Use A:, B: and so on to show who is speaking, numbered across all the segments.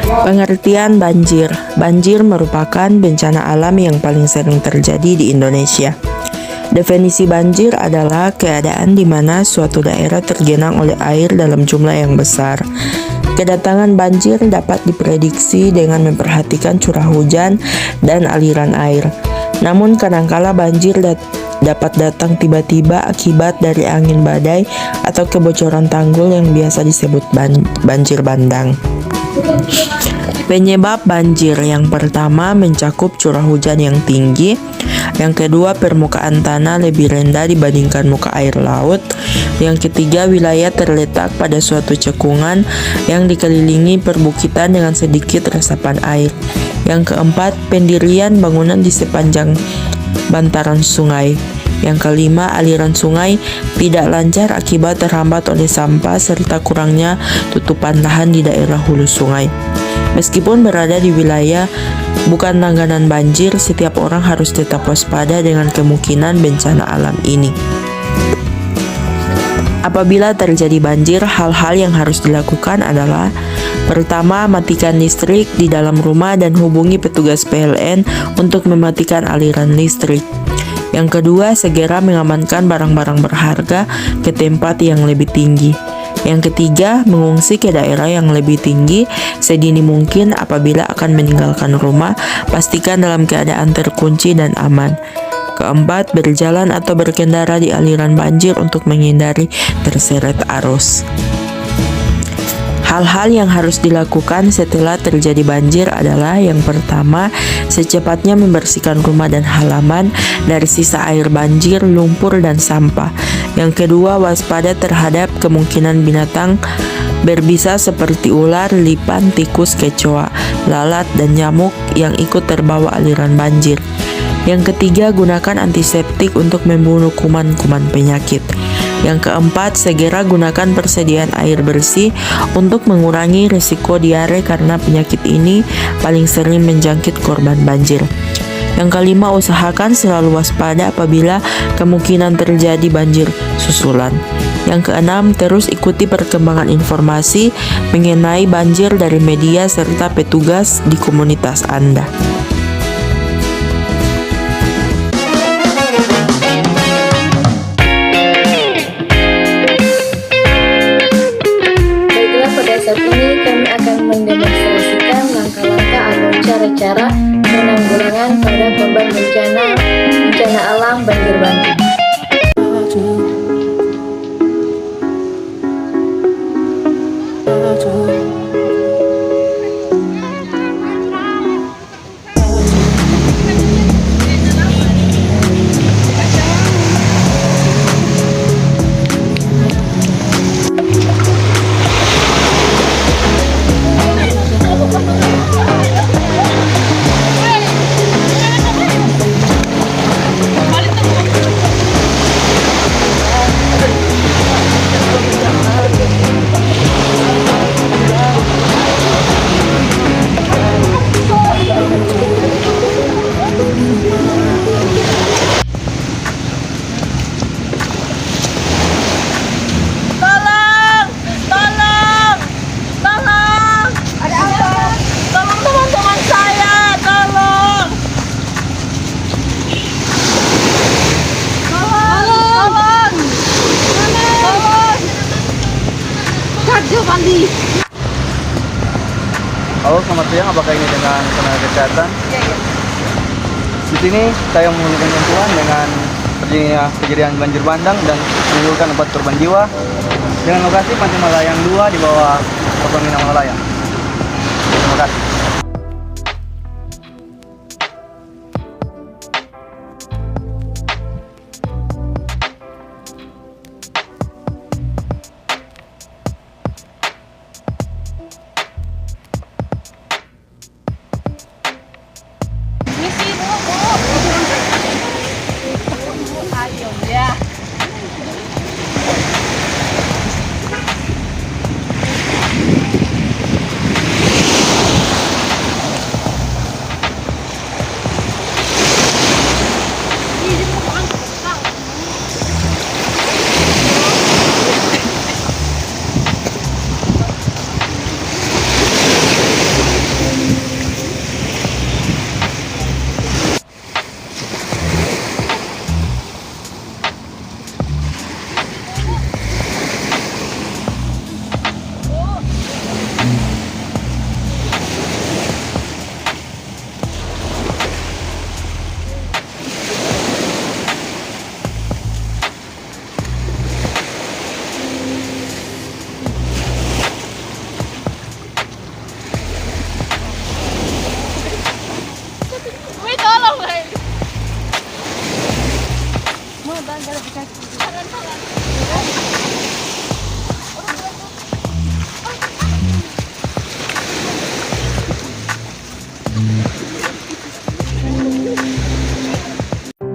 A: Pengertian banjir. Banjir merupakan bencana alam yang paling sering terjadi di Indonesia. Definisi banjir adalah keadaan di mana suatu daerah tergenang oleh air dalam jumlah yang besar. Kedatangan banjir dapat diprediksi dengan memperhatikan curah hujan dan aliran air. Namun kadangkala banjir dapat datang tiba-tiba akibat dari angin badai atau kebocoran tanggul yang biasa disebut banjir bandang. Penyebab banjir yang pertama mencakup curah hujan yang tinggi, yang kedua permukaan tanah lebih rendah dibandingkan muka air laut, yang ketiga wilayah terletak pada suatu cekungan yang dikelilingi perbukitan dengan sedikit resapan air, yang keempat pendirian bangunan di sepanjang bantaran sungai, yang kelima aliran sungai tidak lancar akibat terhambat oleh sampah serta kurangnya tutupan lahan di daerah hulu sungai. Meskipun berada di wilayah bukan langganan banjir, setiap orang harus tetap waspada dengan kemungkinan bencana alam ini. Apabila terjadi banjir, hal-hal yang harus dilakukan adalah: pertama, matikan listrik di dalam rumah dan hubungi petugas PLN untuk mematikan aliran listrik. Yang kedua, segera mengamankan barang-barang berharga ke tempat yang lebih tinggi. Yang ketiga, mengungsi ke daerah yang lebih tinggi sedini mungkin. Apabila akan meninggalkan rumah, pastikan dalam keadaan terkunci dan aman. Keempat, berjalan atau berkendara di aliran banjir untuk menghindari terseret arus. Hal-hal yang harus dilakukan setelah terjadi banjir adalah: yang pertama, secepatnya membersihkan rumah dan halaman dari sisa air banjir, lumpur, dan sampah. Yang kedua, waspada terhadap kemungkinan binatang berbisa seperti ular, lipan, tikus, kecoa, lalat, dan nyamuk yang ikut terbawa aliran banjir. Yang ketiga, gunakan antiseptik untuk membunuh kuman-kuman penyakit. Yang keempat, segera gunakan persediaan air bersih untuk mengurangi risiko diare karena penyakit ini paling sering menjangkit korban banjir. Yang kelima, usahakan selalu waspada apabila kemungkinan terjadi banjir susulan. Yang keenam, terus ikuti perkembangan informasi mengenai banjir dari media serta petugas di komunitas Anda.
B: Saat ini kami akan mendemonstrasikan langkah-langkah atau cara-cara penanggulangan pada korban bencana alam banjir bandang.
C: Halo, selamat siang. Apakah ini dengan tenaga kesehatan? Iya. Di sini saya mengumpulkan bantuan dengan terjadinya kejadian banjir bandang dan menimbulkan 4 korban jiwa dengan lokasi Pantai Malayang 2 di bawah Pertamina Malayang. Terima kasih.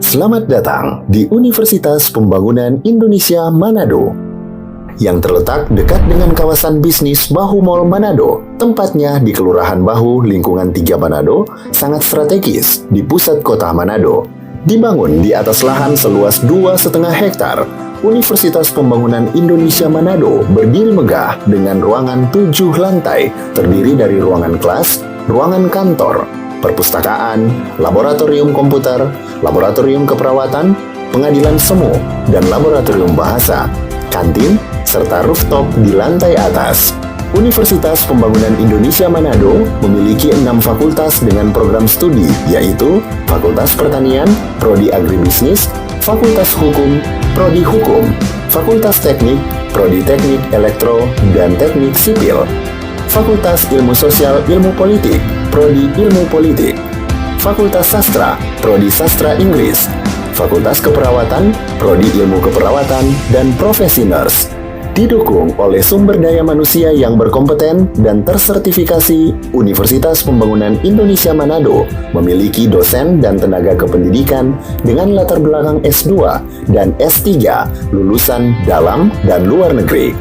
D: Selamat datang di Universitas Pembangunan Indonesia Manado yang terletak dekat dengan kawasan bisnis Bahu Mall Manado. Tempatnya di Kelurahan Bahu, lingkungan 3 Manado, sangat strategis di pusat kota Manado. Dibangun di atas lahan seluas 2,5 hektar, Universitas Pembangunan Indonesia Manado berdiri megah dengan ruangan 7 lantai, terdiri dari ruangan kelas, ruangan kantor, perpustakaan, laboratorium komputer, laboratorium keperawatan, pengadilan semu, dan laboratorium bahasa, kantin, serta rooftop di lantai atas. Universitas Pembangunan Indonesia Manado memiliki 6 fakultas dengan program studi, yaitu Fakultas Pertanian, Prodi Agribisnis, Fakultas Hukum, Prodi Hukum, Fakultas Teknik, Prodi Teknik Elektro dan Teknik Sipil, Fakultas Ilmu Sosial Ilmu Politik, Prodi Ilmu Politik, Fakultas Sastra, Prodi Sastra Inggris, Fakultas Keperawatan, Prodi Ilmu Keperawatan, dan Profesi Nurse. Didukung oleh sumber daya manusia yang berkompeten dan tersertifikasi, Universitas Pembangunan Indonesia Manado memiliki dosen dan tenaga kependidikan dengan latar belakang S2 dan S3 lulusan dalam dan luar negeri.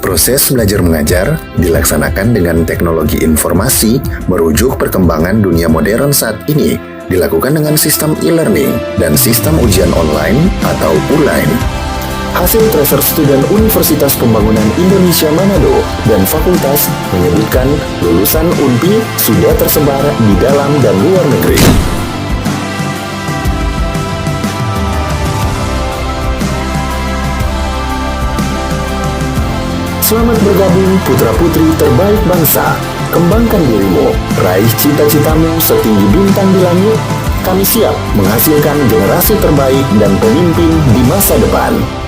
D: Proses belajar mengajar dilaksanakan dengan teknologi informasi merujuk perkembangan dunia modern saat ini, dilakukan dengan sistem e-learning dan sistem ujian online atau ULAIN. Hasil tracer student Universitas Pembangunan Indonesia Manado dan fakultas menyebutkan lulusan UNPI sudah tersebar di dalam dan luar negeri. Selamat bergabung putra-putri terbaik bangsa. Kembangkan dirimu, raih cita-citamu setinggi bintang di langit. Kami siap menghasilkan generasi terbaik dan pemimpin di masa depan.